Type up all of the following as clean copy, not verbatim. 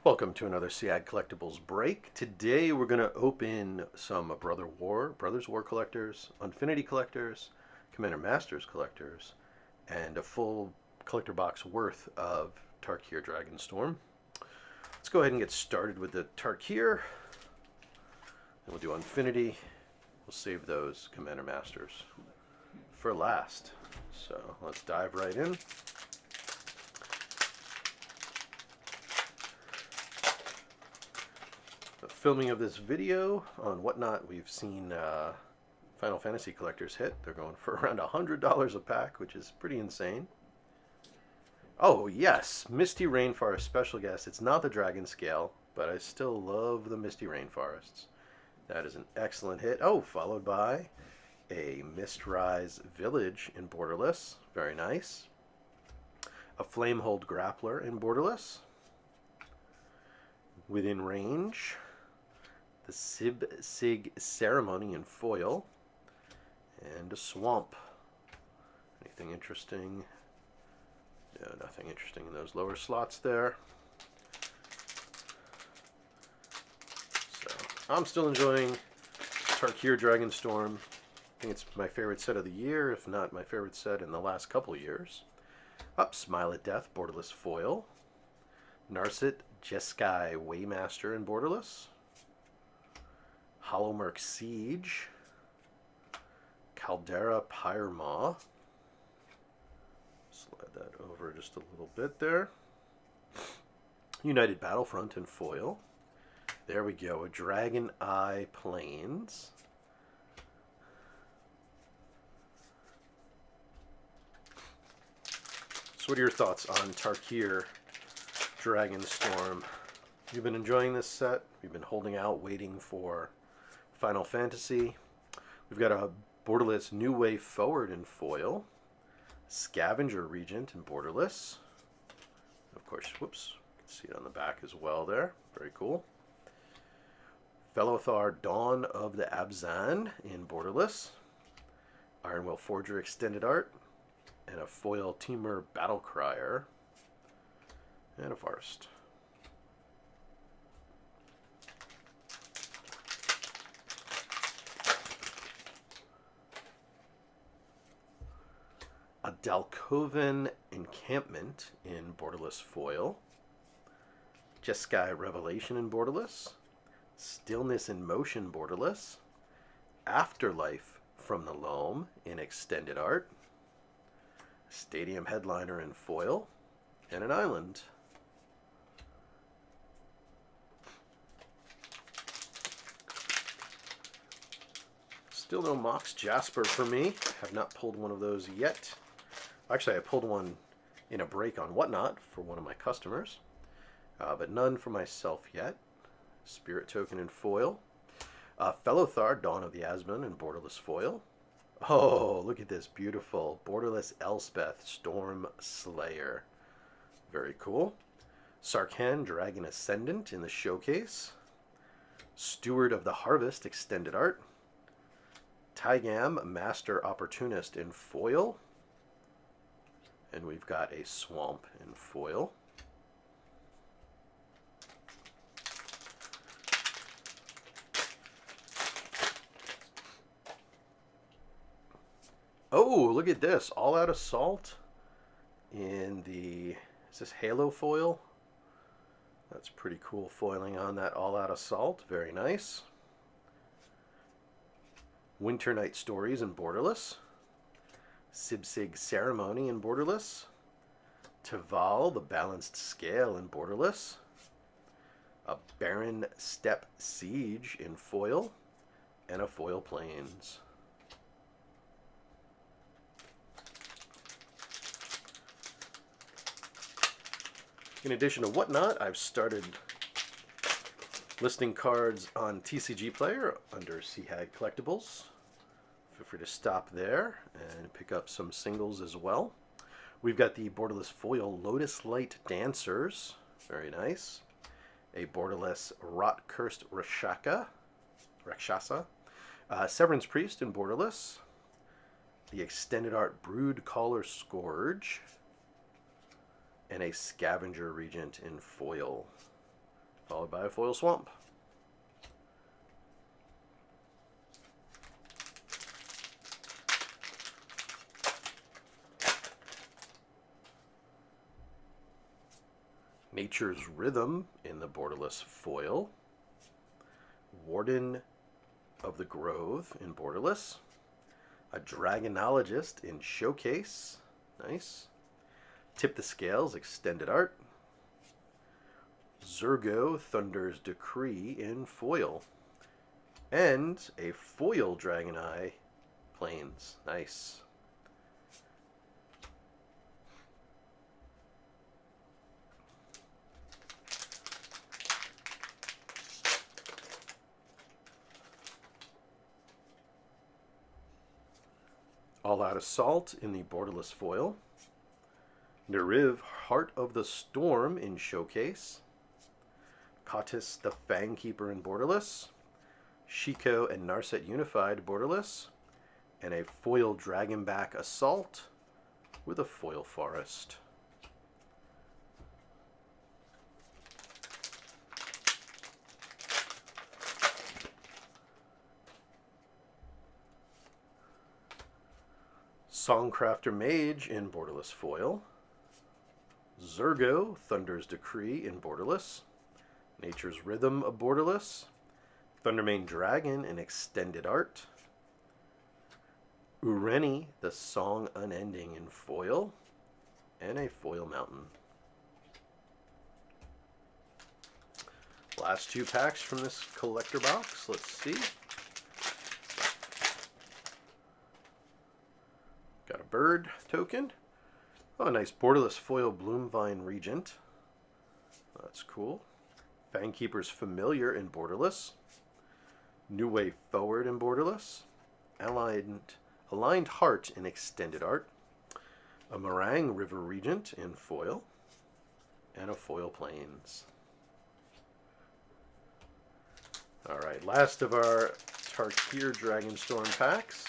Welcome to another SEAG Collectibles break. Today we're going to open some Brothers War collectors, Unfinity collectors, Commander Masters collectors, and a full collector box worth of Tarkir Dragonstorm. Let's go ahead and get started with the Tarkir. We'll do Unfinity. We'll save those Commander Masters for last. So let's dive right in. Filming of this video on Whatnot, we've seen Final Fantasy collectors hit. They're going for around $100 a pack, which is pretty insane. Oh yes, Misty Rainforest special guest. It's not the Dragon Scale, but I still love the Misty Rainforests. That is an excellent hit. Oh, followed by a Mistrise Village in Borderless. Very nice. A Flamehold Grappler in Borderless. Within range, the Sib-Sig Ceremony in foil, and a Swamp. Anything interesting? No, nothing interesting in those lower slots there. So, I'm still enjoying Tarkir Dragonstorm. I think it's my favorite set of the year, if not my favorite set in the last couple years. Up, Smile at Death, Borderless foil. Narset Jeskai Waymaster in Borderless. Hollowmurk Siege, Caldera Pyremaw. Slide that over just a little bit there. United Battlefront in foil. There we go, a Dragon Eye Plains. So what are your thoughts on Tarkir Dragonstorm? You've been enjoying this set. We've been holding out, waiting for Final Fantasy. We've got a Borderless New Way Forward in foil. Scavenger Regent in Borderless. Of course, whoops, you can see it on the back as well there. Very cool. Felothar Dawn of the Abzan in Borderless. Ironwell Forger Extended Art. And a foil Temur Battlecrier. And a Forest. A Dalkovan Encampment in Borderless foil. Jeskai Revelation in Borderless. Stillness in Motion Borderless. Afterlife from the Loam in Extended Art. Stadium Headliner in foil. And an island. Still no Mox Jasper for me. Have not pulled one of those yet. Actually, I pulled one in a break on Whatnot for one of my customers, but none for myself yet. Spirit Token in foil. Felothar, Dawn of the Asmon in Borderless foil. Oh, look at this beautiful Borderless Elspeth Storm Slayer. Very cool. Sarkhan, Dragon Ascendant in the showcase. Steward of the Harvest Extended Art. Tygam, Master Opportunist in foil. And we've got a Swamp in foil. Oh, look at this. All Out Assault in the... Is this Halo foil? That's pretty cool foiling on that All Out Assault. Very nice. Winter Night Stories in Borderless. Sib-Sig Ceremony in Borderless. Taval, the Balanced Scale in Borderless. A Barren Steppe Siege in foil. And a Foil Plains. In addition to Whatnot, I've started listing cards on TCG Player under SEAG Collectibles. Feel free to stop there and pick up some singles as well. We've got the Borderless foil Lotus Light Dancers. Very nice. A Borderless Rot Cursed Rakshasa. Severance Priest in Borderless. The Extended Art Brood Caller Scourge. And a Scavenger Regent in foil. followed by a foil swamp. Nature's Rhythm in the borderless foil. Warden of the Grove in borderless. A Dragonologist in showcase. Nice. Tip the Scales extended art. Zurgo Thunder's Decree in foil. And a foil Dragoneye Plains. Nice. All Out Assault in the borderless foil. Neriv, Heart of the Storm in showcase. Cottis the Fangkeeper in borderless. Shiko and Narset Unified borderless. And a foil Dragonback Assault with a foil Forest. Songcrafter Mage in borderless foil. Zurgo, Thunder's Decree in borderless. Nature's Rhythm of borderless. Thundermane Dragon in extended art. Ureni, the Song Unending in foil. And a foil Mountain. Last two packs from this collector box. Let's see. Got a bird token. Oh, a nice borderless foil Bloomvine Regent. That's cool. Fangkeeper's Familiar in borderless. New Way Forward in borderless. Aligned Heart in extended art. A Meringue River Regent in foil. And a foil Plains. Alright, last of our Tarkir Dragonstorm packs.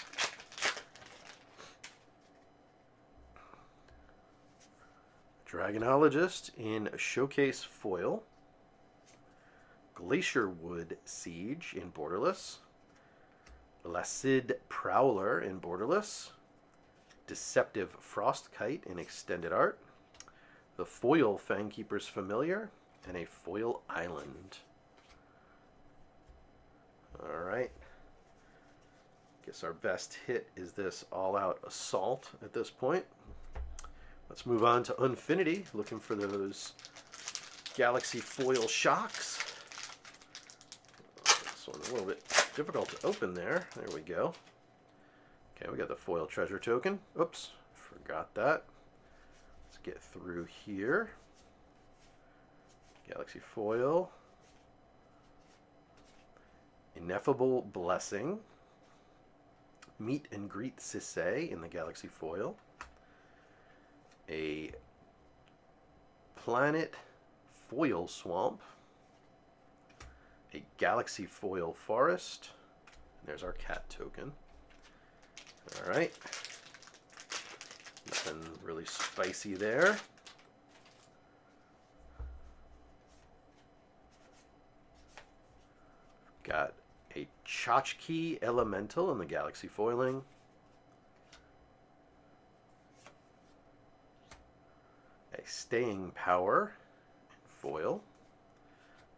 Dragonologist in showcase foil. Glacierwood Siege in borderless. Lacid Prowler in borderless. Deceptive Frostkite in extended art. The foil Fangkeeper's Familiar. And a foil Island. Alright. Guess our best hit is this All Out Assault at this point. Let's move on to Unfinity, looking for those Galaxy Foil Shocks. This one's a little bit difficult to open there. There we go. Okay, we got the Foil Treasure Token. Oops, forgot that. Let's get through here. Galaxy Foil. Ineffable Blessing. Meet and Greet Sisay in the Galaxy Foil. A Planet Foil Swamp. A Galaxy Foil Forest. And there's our cat token. Alright. Nothing really spicy there. Got a Tchotchke Elemental in the Galaxy Foiling. A Staying Power in foil.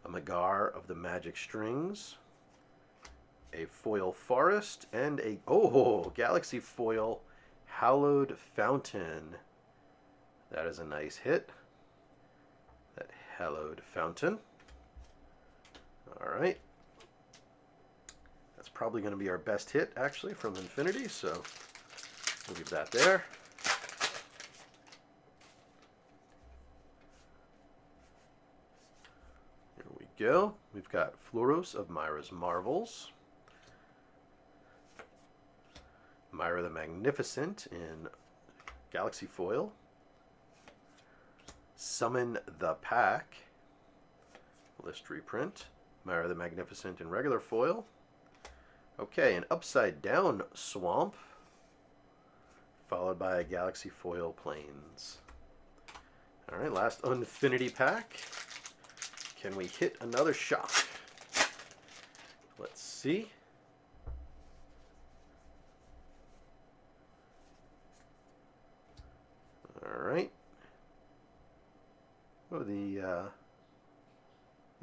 A Magar of the Magic Strings. A Foil Forest. And a, Galaxy Foil Hallowed Fountain. That is a nice hit. That Hallowed Fountain. Alright. That's probably going to be our best hit, actually, from Infinity, so we'll leave that there. Here we go. We've got Floros of Myra's Marvels. Myra the Magnificent in Galaxy Foil. Summon the Pack. List reprint. Myra the Magnificent in regular foil. Okay, an Upside Down Swamp, followed by a Galaxy Foil Plains. Alright, last Unfinity pack. Can we hit another shock? Let's see. All right. Oh, the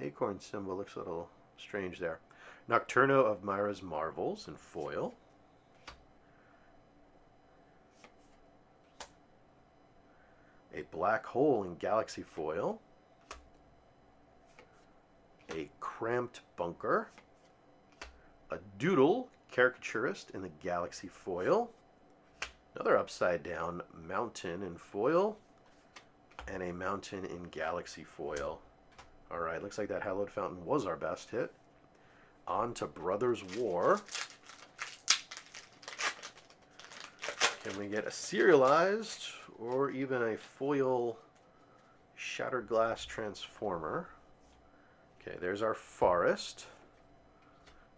acorn symbol looks a little strange there. Nocturno of Myra's Marvels in foil. A black hole in Galaxy foil. A cramped bunker. A doodle caricaturist in the Galaxy foil. Another upside down mountain in foil. And a mountain in Galaxy foil. Alright, looks like that Hallowed Fountain was our best hit. On to Brothers War. Can we get a serialized or even a foil Shattered Glass Transformer? Okay, there's our Forest.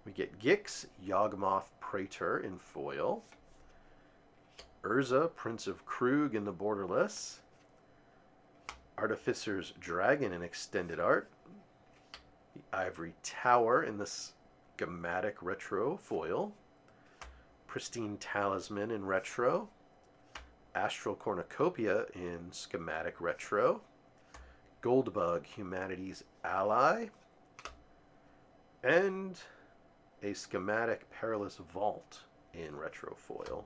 We get Gix, Yawgmoth Praetor in foil. Urza, Prince of Krug in the Borderless. Artificer's Dragon in extended art. The Ivory Tower in the Schematic Retro foil. Pristine Talisman in retro. Astral Cornucopia in Schematic Retro. Goldbug, Humanity's Ally. And a Schematic Perilous Vault in retro foil.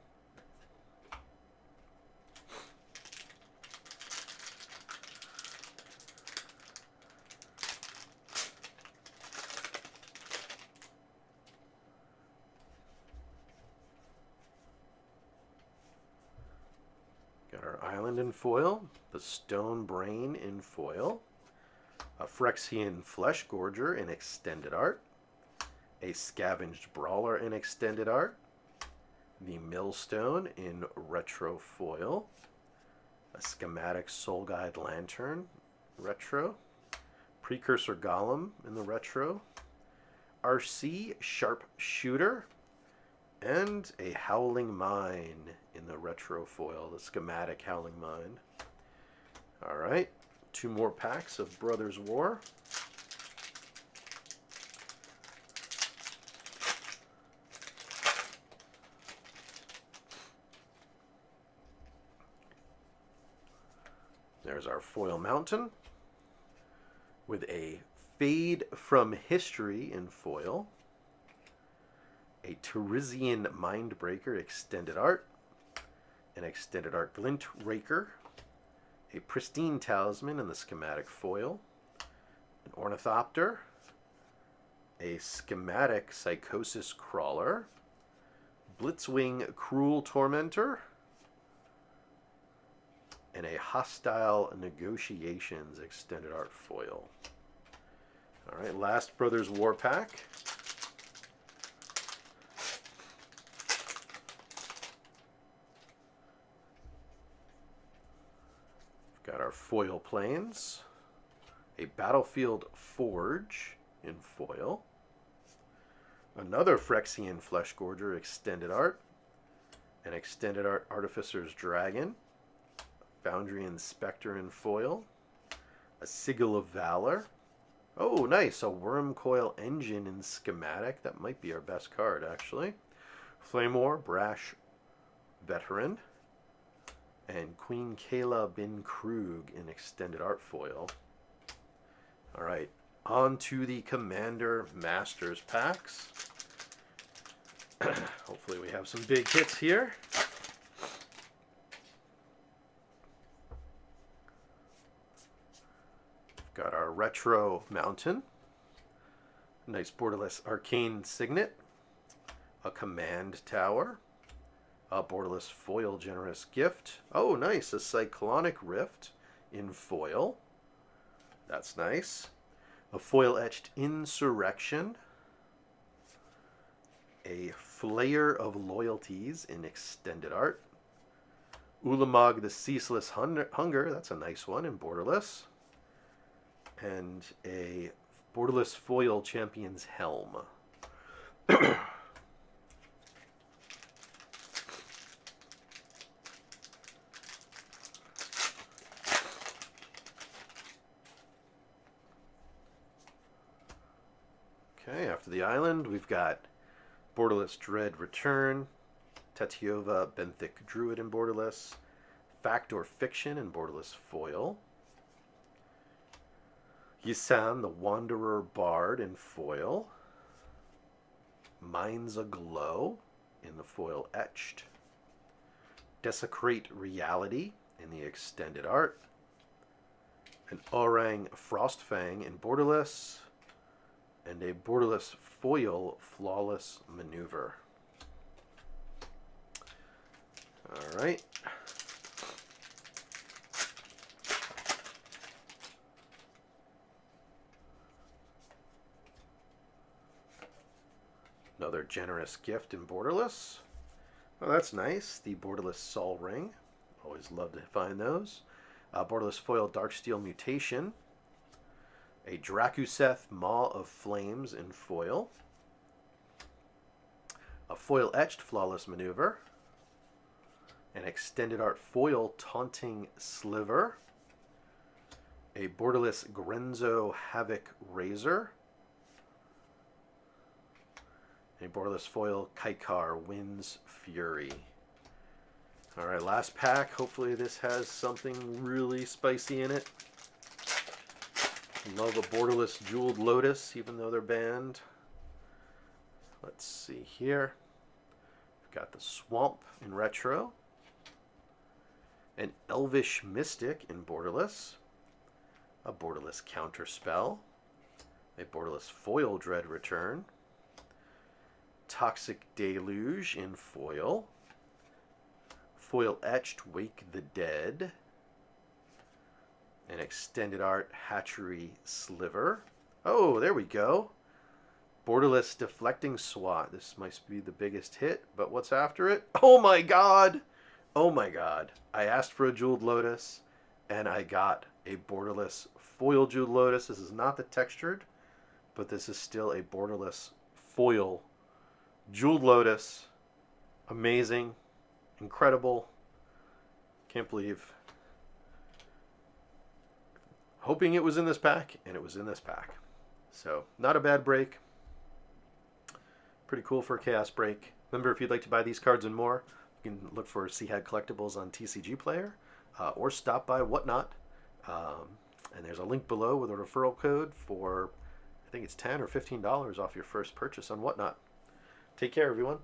Got our Island in foil, the Stone Brain in foil, a Phyrexian Flesh Gorger in extended art, a Scavenged Brawler in extended art, the Millstone in retro foil, a Schematic Soul Guide Lantern retro, Precursor Golem in the retro, RC Sharp Shooter, and a Howling Mine in the retro foil, the Schematic Howling Mine. Alright, 2 more packs of Brothers War. There's our foil mountain with a Fade from History in foil. A Terizian Mindbreaker extended art, an extended art Glint Raker, a Pristine Talisman in the Schematic foil, an Ornithopter, a Schematic Psychosis Crawler, Blitzwing Cruel Tormentor, and a Hostile Negotiations extended art foil. Alright, last Brothers War pack. Got our foil planes, a Battlefield Forge in foil, another Phyrexian Flesh Gorger extended art, an extended art Artificer's Dragon, Foundry Spectre in foil, a Sigil of Valor. Oh, nice, a Wormcoil Engine in Schematic. That might be our best card, actually. Flamor, Brash Veteran, and Queen Kayla Bin Krug in extended art foil. Alright, on to the Commander Masters packs. Hopefully we have some big hits here. Got our Retro Mountain, nice borderless Arcane Signet, a Command Tower, a borderless foil Generous Gift. Oh, nice, a Cyclonic Rift in foil. That's nice. A foil etched Insurrection, a Flayer of Loyalties in extended art, Ulamog the Ceaseless Hunger. That's a nice one in borderless. And a borderless foil Champion's Helm. Okay, after the island, we've got Borderless Dread Return, Tetiova Benthic Druid in Borderless, Fact or Fiction in Borderless Foil, Yisan the Wanderer Bard in Foil, Minds Aglow in the Foil Etched, Desecrate Reality in the Extended Art, an Orang Frostfang in Borderless, and a Borderless Foil Flawless Maneuver. Alright. Another generous gift in Borderless. Oh, that's nice. The Borderless Sol Ring. Always love to find those. Borderless Foil Darksteel Mutation. A Drakuseth Maw of Flames in foil. A Foil Etched Flawless Maneuver. An Extended Art Foil Taunting Sliver. A Borderless Grenzo Havoc Razor. A Borderless Foil Kaikar Winds Fury. Alright, last pack. Hopefully this has something really spicy in it. Love a Borderless Jeweled Lotus, even though they're banned. Let's see here. We've got the Swamp in Retro. An Elvish Mystic in Borderless. A Borderless Counterspell. A Borderless Foil Dread Return. Toxic Deluge in foil. Foil Etched Wake the Dead. An Extended Art Hatchery Sliver. Oh, there we go. Borderless Deflecting Swat. This might be the biggest hit, but what's after it? Oh my god! Oh my god. I asked for a Jeweled Lotus, and I got a Borderless Foil Jeweled Lotus. This is not the textured, but this is still a Borderless Foil Jeweled Lotus. Amazing. Incredible. Can't believe. Hoping it was in this pack, and it was in this pack. So, not a bad break. Pretty cool for a Chaos break. Remember, if you'd like to buy these cards and more, you can look for CHAD Collectibles on TCG Player, or stop by Whatnot. And there's a link below with a referral code for, I think it's $10 or $15 off your first purchase on Whatnot. Take care, everyone.